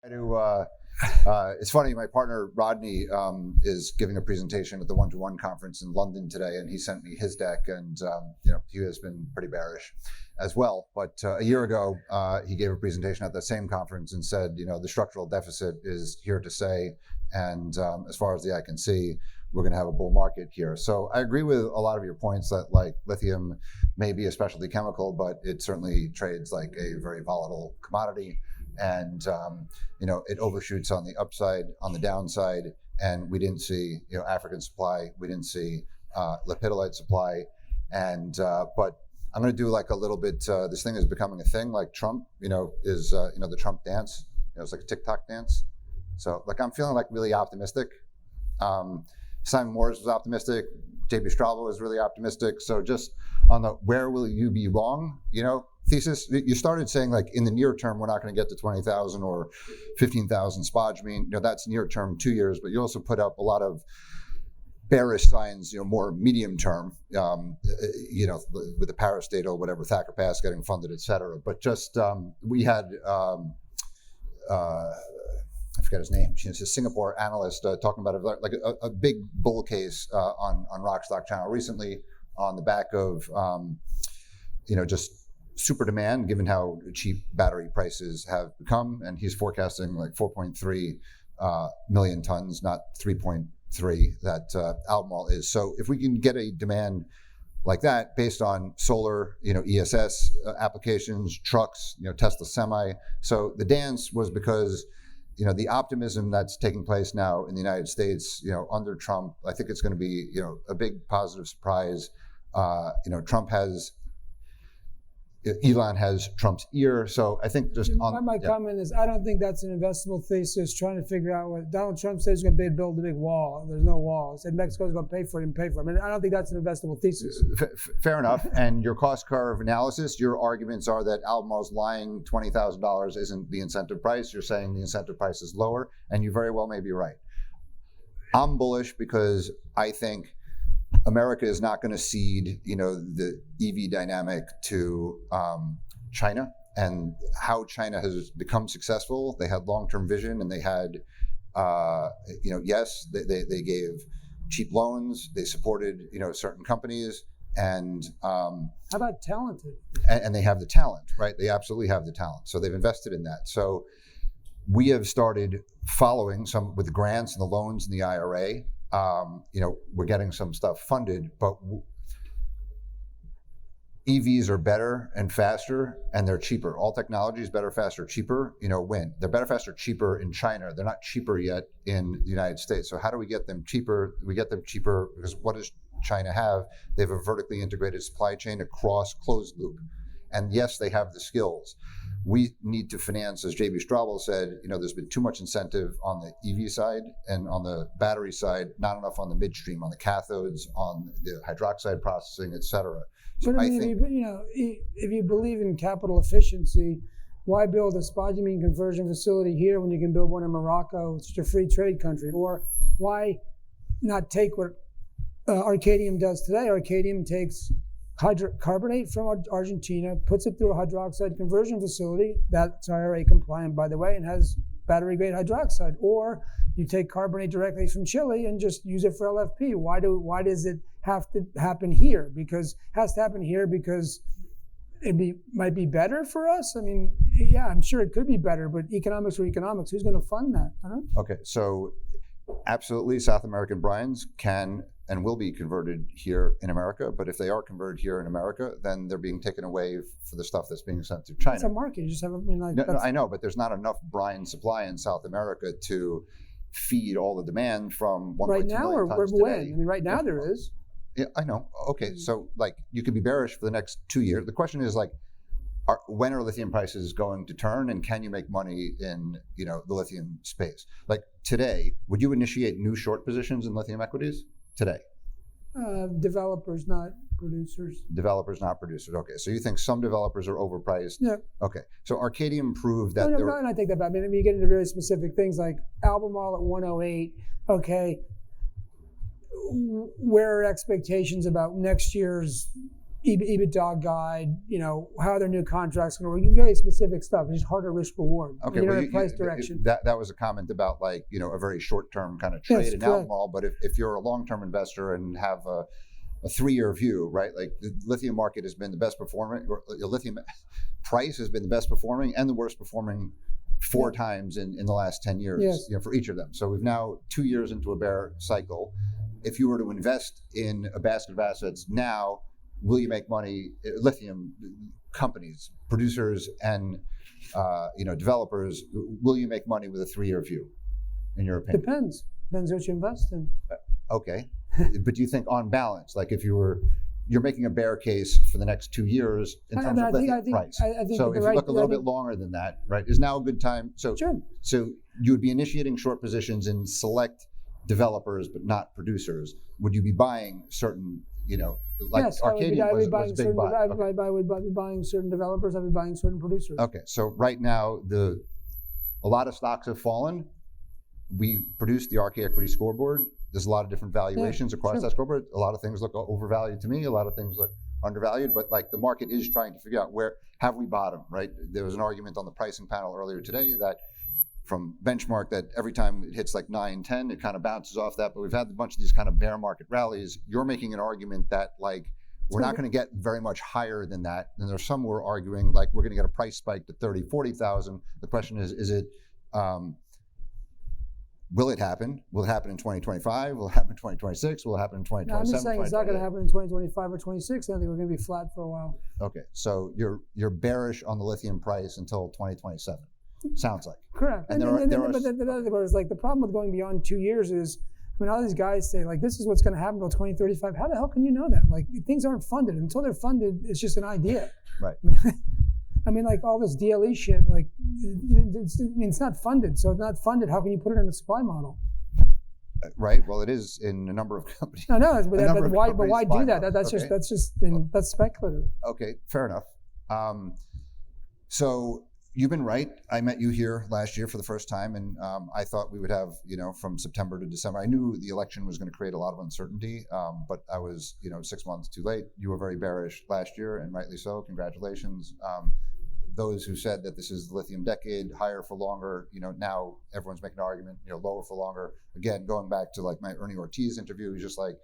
It's funny, my partner Rodney is giving a presentation at the One-to-One conference in London today, and he sent me his deck, and he has been pretty bearish as well. But a year ago, he gave a presentation at that same conference and said, the structural deficit is here to stay, and as far as the eye can see, we're going to have a bull market here. So I agree with a lot of your points that like lithium may be a specialty chemical, but it certainly trades like a very volatile commodity. And it overshoots on the upside, on the downside, and we didn't see African supply, we didn't see lepidolite supply, and but I'm going to do like a little bit. This thing is becoming a thing, like Trump, is the Trump dance. It's like a TikTok dance. So like I'm feeling like really optimistic. Simon Morris was optimistic. JB Straubel was really optimistic. So just on the where will you be wrong, thesis, you started saying like in the near term we're not going to get to 20,000 or 15,000 spodumene. That's near term 2 years, but you also put up a lot of bearish signs, more medium term, with the Paris data or whatever, Thacker Pass getting funded, et cetera. But just we had I forget his name. She's a Singapore analyst talking about a big bull case on Rockstock Channel recently on the back of just super demand, given how cheap battery prices have become, and he's forecasting like 4.3 million tons, not 3.3 that Albemarle is. So if we can get a demand like that based on solar, ESS applications, trucks, Tesla Semi. So the dance was because the optimism that's taking place now in the United States, under Trump, I think it's going to be, a big positive surprise. Trump has, Elon has Trump's ear. So I think just on my comment is, I don't think that's an investable thesis trying to figure out what Donald Trump says he's going to build a big wall. There's no wall. He said Mexico's going to pay for it and pay for it. I don't think that's an investable thesis. Fair enough. And your cost curve analysis, your arguments are that Albemarle's lying $20,000 isn't the incentive price. You're saying the incentive price is lower, and you very well may be right. I'm bullish because I think America is not going to cede, the EV dynamic to China, and how China has become successful. They had long-term vision, and they had, yes, they gave cheap loans. They supported, certain companies, and how about talented? And they have the talent, right? They absolutely have the talent. So they've invested in that. So we have started following some with the grants and the loans in the IRA. We're getting some stuff funded, but EVs are better and faster, and they're cheaper. All technology is better, faster, cheaper, win. They're better, faster, cheaper in China. They're not cheaper yet in the United States. So how do we get them cheaper? We get them cheaper because what does China have? They have a vertically integrated supply chain across closed loop. And yes, they have the skills. We need to finance, as JB Straubel said, there's been too much incentive on the EV side and on the battery side, not enough on the midstream, on the cathodes, on the hydroxide processing, et cetera. So but if you believe in capital efficiency, why build a spodumene conversion facility here when you can build one in Morocco? It's a free trade country. Or why not take what Arcadium does today? Arcadium takes carbonate from Argentina, puts it through a hydroxide conversion facility that's IRA compliant, by the way, and has battery grade hydroxide. Or you take carbonate directly from Chile and just use it for LFP. Why does it have to happen here? Because it has to happen here because might be better for us. Yeah, I'm sure it could be better, but economics are economics. Who's going to fund that? Okay, so absolutely, South American brines can and will be converted here in America. But if they are converted here in America, then they're being taken away for the stuff that's being sent to China. It's a market. You just have, No, I know, but there's not enough brine supply in South America to feed all the demand from 1.2 right now, million tons or today. when? Right now there is. Yeah, I know. Okay, so like you could be bearish for the next 2 years. The question is like, when are lithium prices going to turn, and can you make money in the lithium space? Like today, would you initiate new short positions in lithium equities today? Developers, not producers. Developers, not producers. Okay, so you think some developers are overpriced? Yeah. Okay, so Arcadium proved that. No, I take that back. You get into very specific things like Albemarle at 108. Okay, where are expectations about next year's EBITDA guide, how their new contracts going to work. You can very specific stuff. It's just harder risk reward. Okay, You don't have price direction. That was a comment about like, a very short-term kind of trade Yes, in correct. Albemarle, but if you're a long-term investor and have a 3-year view, right? Like the lithium market has been the best performing, or the lithium price has been the best performing and the worst performing 4 times in the last 10 years, Yes. for each of them. So we've now 2 years into a bear cycle. If you were to invest in a basket of assets now, will you make money? Lithium companies, producers, and developers, will you make money with a 3-year view, in your opinion? Depends what you invest in. Okay, but do you think on balance, like if you're making a bear case for the next 2 years in terms of lithium price? I think So the if you look a little bit longer than that, right, is now a good time? So Sure. So you would be initiating short positions in select developers, but not producers. Would you be buying certain, like Yes, Arcadium I would was be buying a big certain. buy? I Okay. would be buying certain developers. I'd be buying certain producers. Okay, so right now a lot of stocks have fallen. We produced the Arc Equity Scoreboard. There's a lot of different valuations across that scoreboard. A lot of things look overvalued to me. A lot of things look undervalued. But like the market is trying to figure out where have we bottomed, right? There was an argument on the pricing panel earlier today that from benchmark that every time it hits like 9, 10, it kind of bounces off that. But we've had a bunch of these kind of bear market rallies. You're making an argument that like we're not going to get very much higher than that. And there's some who are arguing like we're going to get a price spike to 30, 40,000. The question is it, will it happen? Will it happen in 2025? Will it happen in 2026? Will it happen in 2027? No, I'm just saying it's not going to happen in 2025 or 26. I think we're going to be flat for a while. Okay, so you're bearish on the lithium price until 2027. Sounds like. Correct. And but the other part is like the problem with going beyond 2 years is, all these guys say like this is what's going to happen until 2035. How the hell can you know that? Like things aren't funded. Until they're funded, it's just an idea. Right. Like all this DLE shit, like it's not funded. So it's not funded. How can you put it in the supply model? Right. Well, it is in a number of companies. No, but why do that? That's Okay. that's speculative. Okay, fair enough. So you've been right. I met you here last year for the first time, and I thought we would have, from September to December. I knew the election was going to create a lot of uncertainty, but I was, 6 months too late. You were very bearish last year, and rightly so. Congratulations. Those who said that this is the lithium decade, higher for longer, now everyone's making an argument, lower for longer. Again, going back to like my Ernie Ortiz interview, he's just like,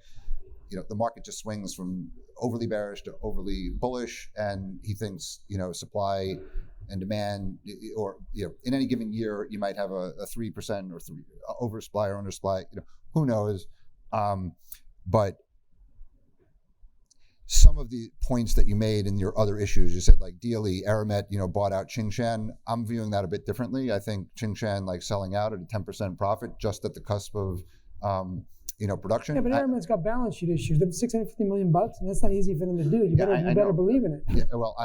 the market just swings from overly bearish to overly bullish, and he thinks, supply and demand, or in any given year, you might have a 3% or 3 oversupply or undersupply. Who knows? But some of the points that you made in your other issues, you said like DLE, Aramet, bought out Tsingshan. I'm viewing that a bit differently. I think Tsingshan like selling out at a 10% profit, just at the cusp of production. Yeah, but Aramet's got balance sheet issues. They're $650 million, and that's not easy for them to do. You better believe in it. Yeah, well,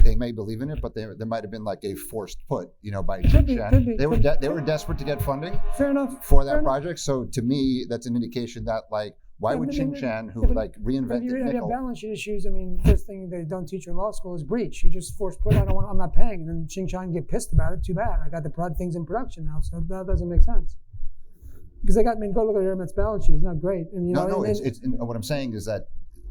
they may believe in it, but there might have been like a forced put, by Tsingshan. Could be. They were desperate to get funding. Fair enough. For that project. So to me, that's an indication that like, why would Tsingshan, who reinvented if you nickel? have balance sheet issues, first thing they don't teach you in law school is breach. You just force put. I'm not paying, and then Tsingshan get pissed about it. Too bad. I got the things in production now, so that doesn't make sense. Because go look at Aramet's balance sheet. It's not great. And, what I'm saying is that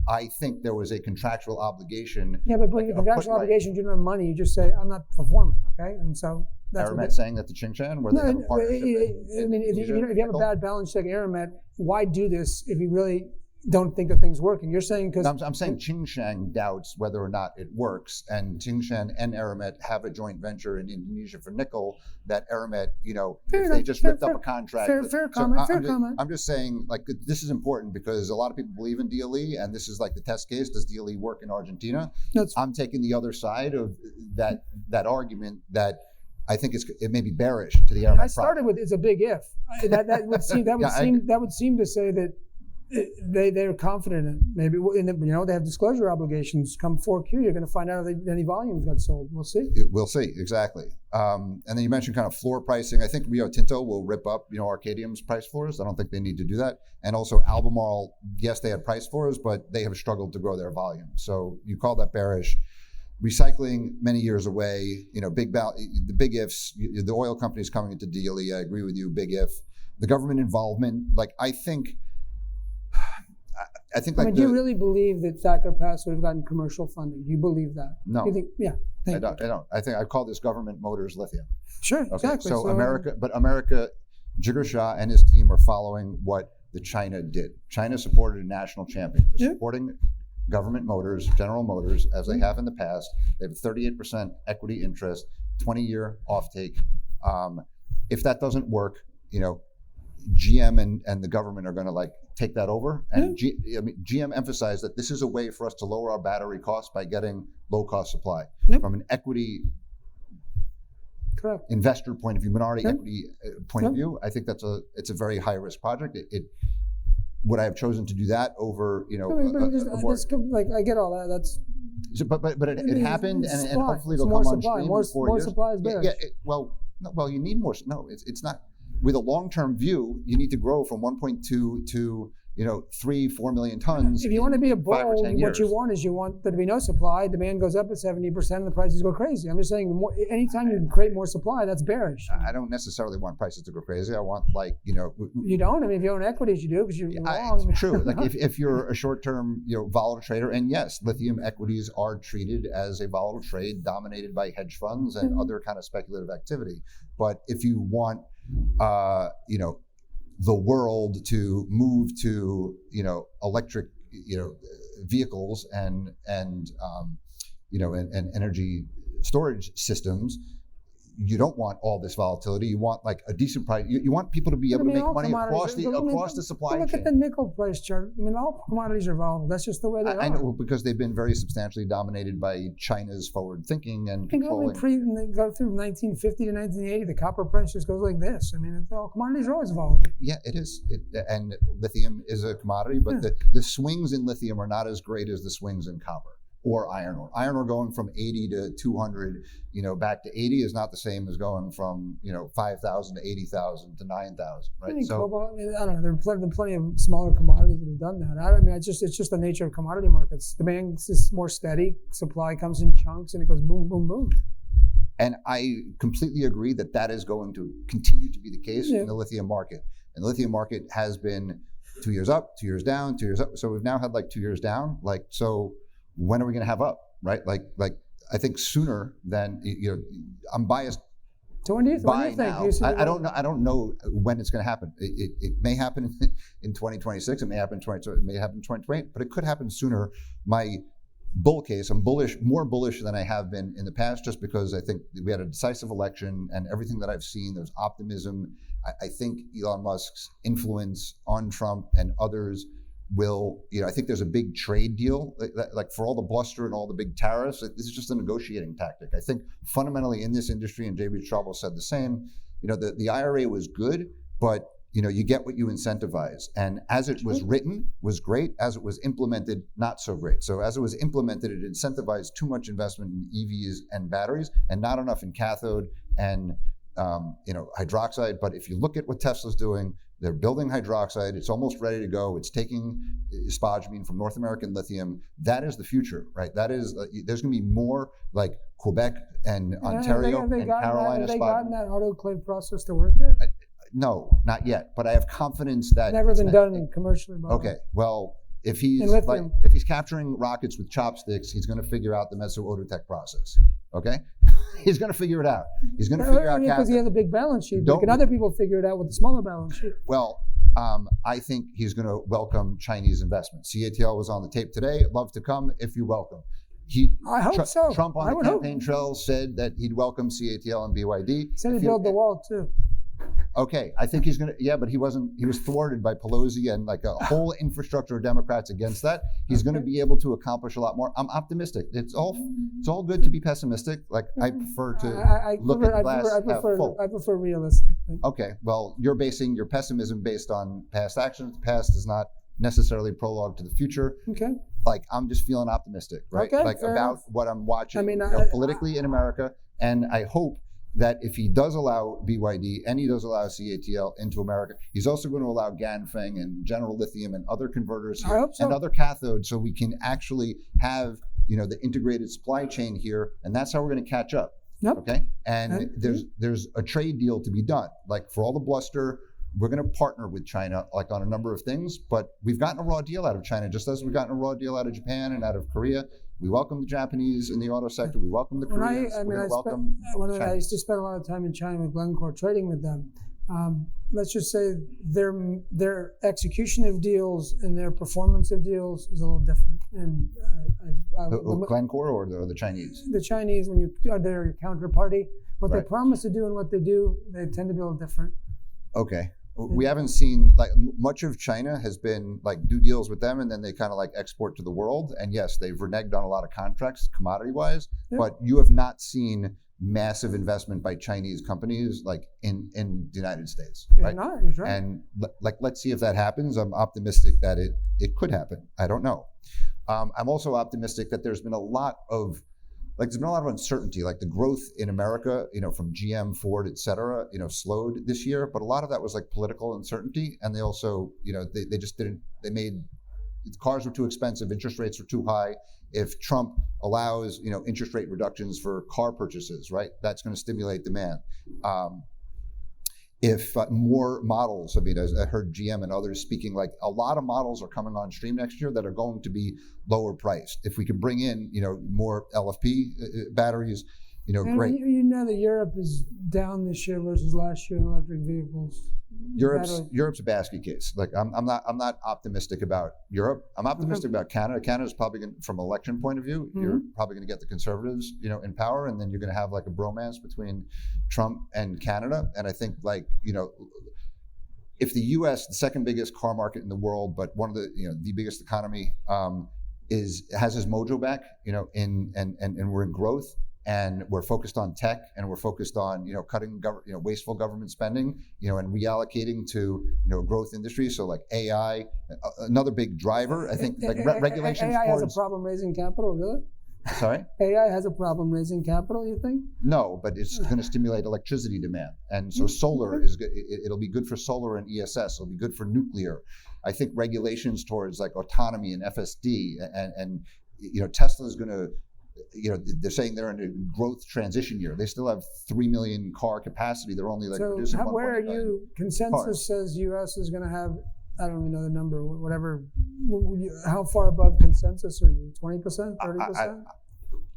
I think there was a contractual obligation. Yeah, but when contractual obligation, you don't have money. You just say, I'm not performing, okay? And so that's Aramet saying that to Tsingshan, where they have a partnership. If you have a bad balance sheet like Aramet, why do this if you really don't think that thing's working? You're saying because I'm saying Tsingshan doubts whether or not it works, and Tsingshan and Aramet have a joint venture in Indonesia for nickel. That Aramet, if they just ripped up a contract. Fair comment. I'm just saying, like, this is important because a lot of people believe in DLE, and this is like the test case. Does DLE work in Argentina? I'm taking the other side of that argument that I think it may be bearish to the Aramet. I started with it's a big if. That would seem to say that they're confident in it. Maybe they have disclosure obligations. Come 4Q, you're going to find out if any volumes got sold. We'll see. We'll see, exactly. And then you mentioned kind of floor pricing. I think Rio Tinto will rip up Arcadium's price floors. I don't think they need to do that. And also Albemarle, yes, they had price floors, but they have struggled to grow their volume. So you call that bearish. Recycling many years away. The big ifs. The oil companies coming into DLE. I agree with you. Big if. The government involvement. Like I think. I think I like mean, do you really believe that Thacker Pass would have gotten commercial funding? Do you believe that? No. You think, yeah. I don't. I think I call this government motors lithium. Sure, Okay. exactly. So America, Jigar Shah and his team are following what the China did. China supported a national champion. They're supporting government motors, General Motors, as they have in the past. They have 38% equity interest, 20-year offtake. If that doesn't work, GM and the government are going to take that over. And GM emphasized that this is a way for us to lower our battery costs by getting low-cost supply. From an equity investor point of view, minority equity point of view, I think it's a very high-risk project. Would I have chosen to do that over I get all that. That's but it happened, and hopefully it'll come on stream in 4 years. More supply is better. Well, you need more. No, it's not. With a long-term view, you need to grow from 1.2 to 3-4 million tons. If you want to be a bull, 5 or 10 years. what you want there to be no supply. Demand goes up at 70%, and the prices go crazy. I'm just saying, anytime you can create more supply, that's bearish. I don't necessarily want prices to go crazy. I want You don't. I mean, if you own equities, you do because you're long. It's true. if you're a short-term volatile trader, and yes, lithium equities are treated as a volatile trade dominated by hedge funds and other kind of speculative activity. But if you want the world to move to electric vehicles and energy storage systems, you don't want all this volatility. You want a decent price. You want people to be able to make money across the supply chain. Look at the nickel price chart. I mean, all commodities are volatile. That's just the way they are. I know, because they've been very substantially dominated by China's forward thinking and controlling. Go through 1950 to 1980, the copper price just goes like this. I mean, all commodities are always volatile. Yeah, it is. And lithium is a commodity, but the swings in lithium are not as great as the swings in copper or iron ore. Iron ore going from 80 to 200, back to 80 is not the same as going from 5,000 to 80,000 to 9,000, right? Cobalt, I don't know. There have been plenty of smaller commodities that have done that. I mean, it's just the nature of commodity markets. Demand is more steady. Supply comes in chunks, and it goes boom, boom, boom. And I completely agree that is going to continue to be the case in the lithium market. And the lithium market has been 2 years up, 2 years down, 2 years up. So we've now had 2 years down. So when are we going to have up, right? I think sooner than I'm biased. So when do you think? Now. I don't know. I don't know when it's going to happen. It may happen in 2026. It may happen in 2020. It may happen in 2028. But it could happen sooner. My bull case, I'm more bullish than I have been in the past, just because I think we had a decisive election, and everything that I've seen, there's optimism. I think Elon Musk's influence on Trump and others will, I think there's a big trade deal, for all the bluster and all the big tariffs. This is just a negotiating tactic. I think fundamentally in this industry, and J.B. Straubel said the same, the IRA was good, but you get what you incentivize. And as it was written, was great. As it was implemented, not so great. So as it was implemented, it incentivized too much investment in EVs and batteries, and not enough in cathode and hydroxide. But if you look at what Tesla's doing, they're building hydroxide. It's almost ready to go. It's taking spodumene from North American Lithium. That is the future, right? That is, there's going to be more like Quebec and Ontario and Carolina. Have they gotten that autoclave process to work yet? No, not yet. But I have confidence that never been done commercially. Okay, well, if he's capturing rockets with chopsticks, he's going to figure out the meso-Odotech process. Okay, he's going to figure it out. He's going to figure out because he has a big balance sheet. Can other people figure it out with a smaller balance sheet? Well, I think he's going to welcome Chinese investment. CATL was on the tape today. Love to come if you welcome. I hope so. Trump on the campaign trail said that he'd welcome CATL and BYD. He said he'd build the wall too. Okay, I think he's going to, but he was thwarted by Pelosi and a whole infrastructure of Democrats against that. He's going to be able to accomplish a lot more. I'm optimistic. It's all good to be pessimistic. I prefer to look at the glass half full. I prefer realistic. Okay, well, you're basing your pessimism based on past actions. The past is not necessarily prologue to the future. Okay. I'm just feeling optimistic, right? Okay, about enough. What I'm watching politically in America, and I hope that if he does allow BYD and he does allow CATL into America, he's also going to allow Ganfeng and General Lithium and other converters here, and other cathodes, so we can actually have the integrated supply chain here, and that's how we're going to catch up. Yep. Okay, and there's a trade deal to be done. For all the bluster, we're going to partner with China like on a number of things, but we've gotten a raw deal out of China, just as we've gotten a raw deal out of Japan and out of Korea. We welcome the Japanese in the auto sector. We welcome the Koreans. I used to spend a lot of time in China with Glencore, trading with them. Let's just say their execution of deals and their performance of deals is a little different. And Glencore or the Chinese? The Chinese, when you are their counterparty, what they promise to do and what they do, they tend to be a little different. Okay. We haven't seen, like, much of China has been like do deals with them and then they kind of like export to the world. And yes, they've reneged on a lot of contracts commodity wise, but you have not seen massive investment by Chinese companies like in the United States, right? You're right. And like, let's see if that happens. I'm optimistic that it could happen. I don't know. I'm also optimistic that there's been a lot of uncertainty, like the growth in America, from GM, Ford, et cetera, slowed this year. But a lot of that was like political uncertainty. And they also, they just didn't, the cars were too expensive, interest rates were too high. If Trump allows, interest rate reductions for car purchases, right, that's going to stimulate demand. If more models, I heard GM and others speaking, like a lot of models are coming on stream next year that are going to be lower priced. If we can bring in, more LFP batteries, great. You know that Europe is down this year versus last year in electric vehicles. Europe's a basket case. Like I'm not optimistic about Europe. I'm optimistic about Canada. Canada's probably from an election point of view, you're probably going to get the Conservatives, in power, and then you're going to have like a bromance between Trump and Canada. And I think if the U.S., the second biggest car market in the world, but one of the biggest economy, has his mojo back, and we're in growth. And we're focused on tech, and we're focused on cutting wasteful government spending, and reallocating to growth industries. So like AI, another big driver. I think regulations. AI has a problem raising capital, really? Sorry? AI has a problem raising capital, you think? No, but it's going to stimulate electricity demand, and so solar is good. It'll be good for solar and ESS. It'll be good for nuclear. I think regulations towards like autonomy and FSD, and Tesla's going to. They're saying they're in a growth transition year. They still have 3 million car capacity. They're only producing 1.5 where are you? Consensus cars. Says U.S. is going to have, I don't even know the number, whatever. How far above consensus are you? 20%, 30%?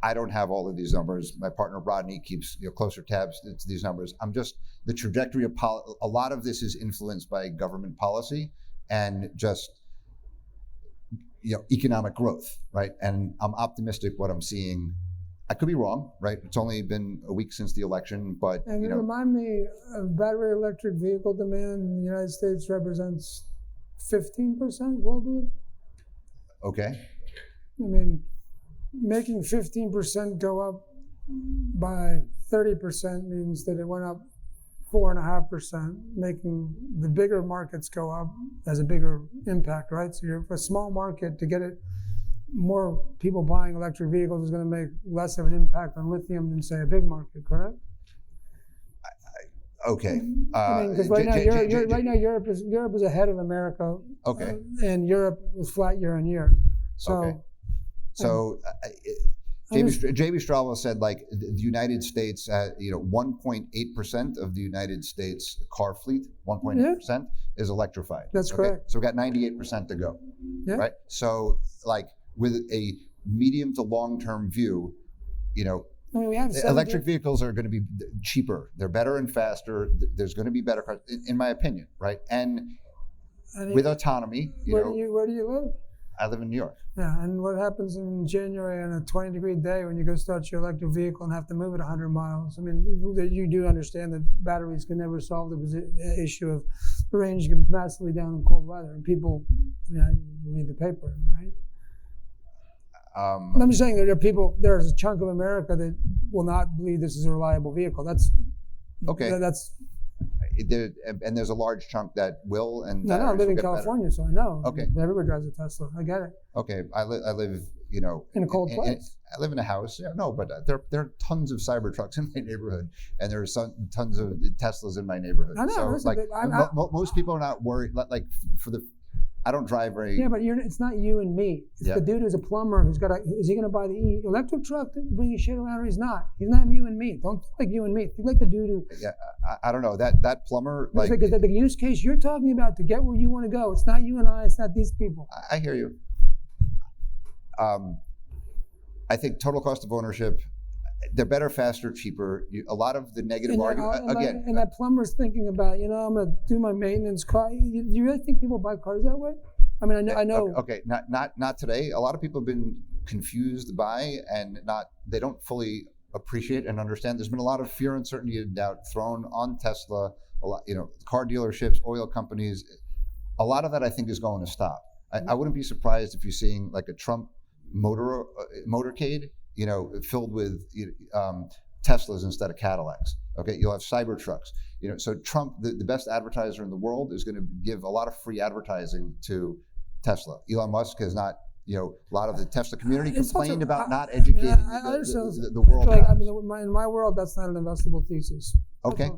I don't have all of these numbers. My partner Rodney keeps closer tabs to these numbers. I'm just the trajectory of a lot of this is influenced by government policy and just. Economic growth, right? And I'm optimistic what I'm seeing. I could be wrong, right? It's only been a week since the election, but remind me, battery electric vehicle demand in the United States represents 15% globally. Okay. Making 15% go up by 30% means that it went up 4.5%, making the bigger markets go up has a bigger impact, right? So you're a small market to get it, more people buying electric vehicles is going to make less of an impact on lithium than say a big market, correct? Okay. Because right now Europe is ahead of America. Okay. And Europe was flat year on year. So. Okay. So. J.B. Straubel said, like, the United States, 1.8% of the United States car fleet, 1.8% is electrified. That's correct. So we got 98% to go, right? So, like, with a medium to long-term view, electric vehicles are going to be cheaper. They're better and faster. There's going to be better cars, in my opinion, right? And with autonomy, where do you live? I live in New York. Yeah, and what happens in January on a 20-degree day when you go start your electric vehicle and have to move it 100 miles? You do understand that batteries can never solve the issue of range getting massively down in cold weather, and people read the paper, right? I'm just saying that there's a chunk of America that will not believe this is a reliable vehicle. That's okay. That's. And there's a large chunk that will. And no, I live in California, so I know. Okay. Everybody drives a Tesla. I get it. Okay, I live, in a cold place. I live in a house. Yeah, no, but there are tons of Cybertrucks in my neighborhood, and there are tons of Teslas in my neighborhood. I know. So most people are not worried. I don't drive very. Yeah, but it's not you and me. It's the dude who's a plumber who's got is he going to buy the electric truck to bring his shit around, or he's not? He's not you and me. Don't think like you and me. Think like the dude who. Yeah, I don't know that plumber. Like the use case you're talking about to get where you want to go. It's not you and I. It's not these people. I hear you. I think total cost of ownership. They're better, faster, cheaper. A lot of the negative argument again. And that plumber's thinking about, I'm going to do my maintenance car. Do you really think people buy cars that way? I mean, I know. Okay, not today. A lot of people have been confused by and they don't fully appreciate and understand. There's been a lot of fear, uncertainty, and doubt thrown on Tesla. A lot, car dealerships, oil companies. A lot of that I think is going to stop. I wouldn't be surprised if you're seeing like a Trump motorcade. Filled with Teslas instead of Cadillacs. Okay, you'll have Cybertrucks. So Trump, the best advertiser in the world, is going to give a lot of free advertising to Tesla. Elon Musk has not. A lot of the Tesla community complained about not educating the world. Like, in my world, that's not an investable thesis. Okay,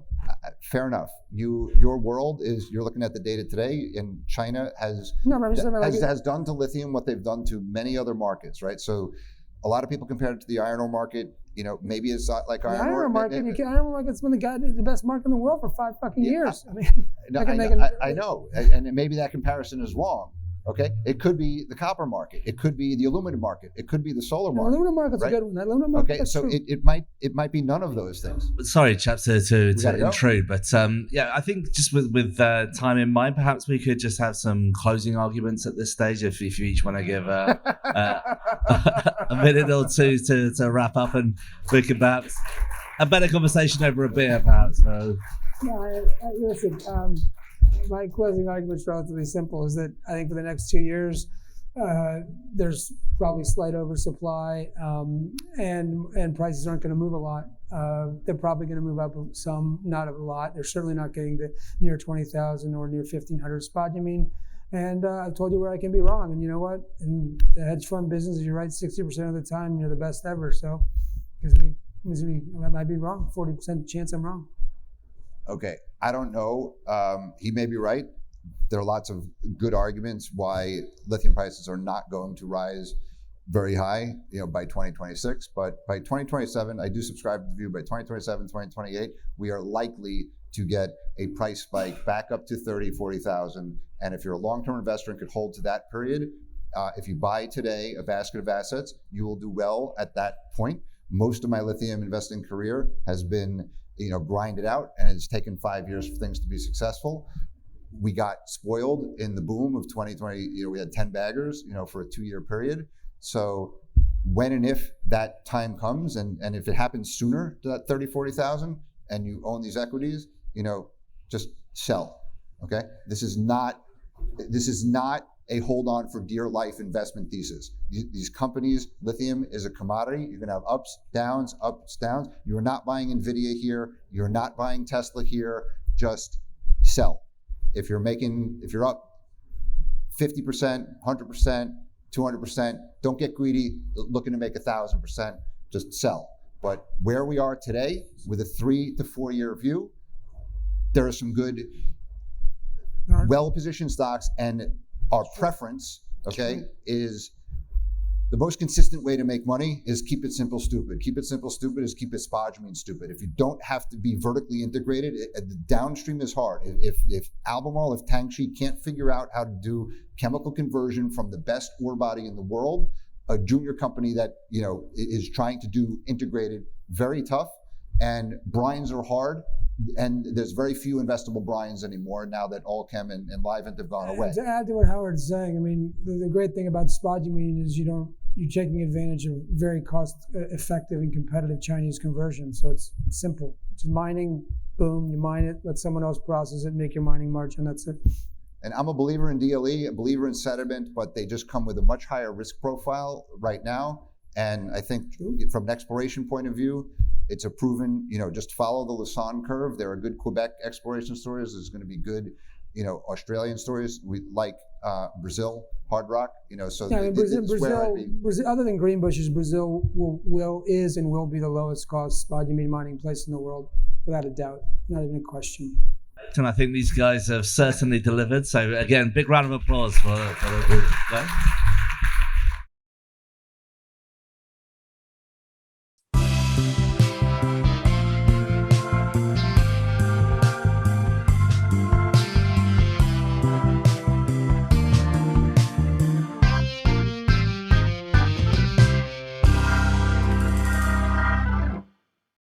fair enough. Your world is, you're looking at the data today, and China has done to lithium what they've done to many other markets, right? So. A lot of people compare it to the iron ore market. Maybe it's not like iron ore. Iron ore market's been the best market in the world for 5 fucking years. I know, and maybe that comparison is wrong. Okay, it could be the copper market. It could be the aluminum market. It could be the solar market. The aluminum market's a good one. Aluminum market, okay, so it might be none of those things. Sorry, chaps, to intrude, but I think just with time in mind, perhaps we could just have some closing arguments at this stage. If you each want to give a minute or two to wrap up, and we could perhaps a better conversation over a beer, perhaps. Listen. My closing argument is relatively simple, is that I think for the next 2 years, there's probably slight oversupply, and prices aren't going to move a lot. They're probably going to move up some, not a lot. They're certainly not getting to near 20,000 or near 1,500 spodumene. And I've told you where I can be wrong. And you know what? In the hedge fund business, if you're right 60% of the time, you're the best ever. So I might be wrong. 40% chance I'm wrong. Okay, I don't know. He may be right. There are lots of good arguments why lithium prices are not going to rise very high, by 2026. But by 2027, I do subscribe to the view. By 2027, 2028, we are likely to get a price spike back up to 30, 40,000. And if you're a long-term investor and could hold to that period, if you buy today a basket of assets, you will do well at that point. Most of my lithium investing career has been grinded out, and it's taken 5 years for things to be successful. We got spoiled in the boom of 2020. We had 10 baggers, for a 2-year period. So when and if that time comes, and if it happens sooner to that 30, 40,000, and you own these equities, just sell. Okay, this is not a hold on for dear life investment thesis. These companies, lithium is a commodity. You're going to have ups, downs. You're not buying NVIDIA here. You're not buying Tesla here. Just sell. If you're up 50%, 100%, 200%, don't get greedy looking to make 1,000%. Just sell. But where we are today with a 3 to 4 year view, there are some good, well-positioned stocks, and our preference, is the most consistent way to make money is keep it simple, stupid. Keep it simple, stupid is keep it spodumene, stupid. If you don't have to be vertically integrated, the downstream is hard. If Albemarle, if Tianqi can't figure out how to do chemical conversion from the best ore body in the world, a junior company that is trying to do integrated, very tough. And brines are hard. And there's very few investable brines anymore now that Allchem and Livent have gone away. To add to what Howard's saying, the great thing about spodumene is you're taking advantage of very cost-effective and competitive Chinese conversion. So it's simple. It's mining, boom, you mine it, let someone else process it, make your mining margin, that's it. And I'm a believer in DLE, a believer in sediment, but they just come with a much higher risk profile right now. And I think from an exploration point of view, it's a proven, just follow the Lassonde curve. There are good Quebec exploration stories. There's going to be good, Australian stories. We like Brazil, hard rock, so Brazil, other than Greenbushes, Brazil is and will be the lowest cost spodumene mining place in the world, without a doubt, not even a question. and I think these guys have certainly delivered. So again, big round of applause for the group.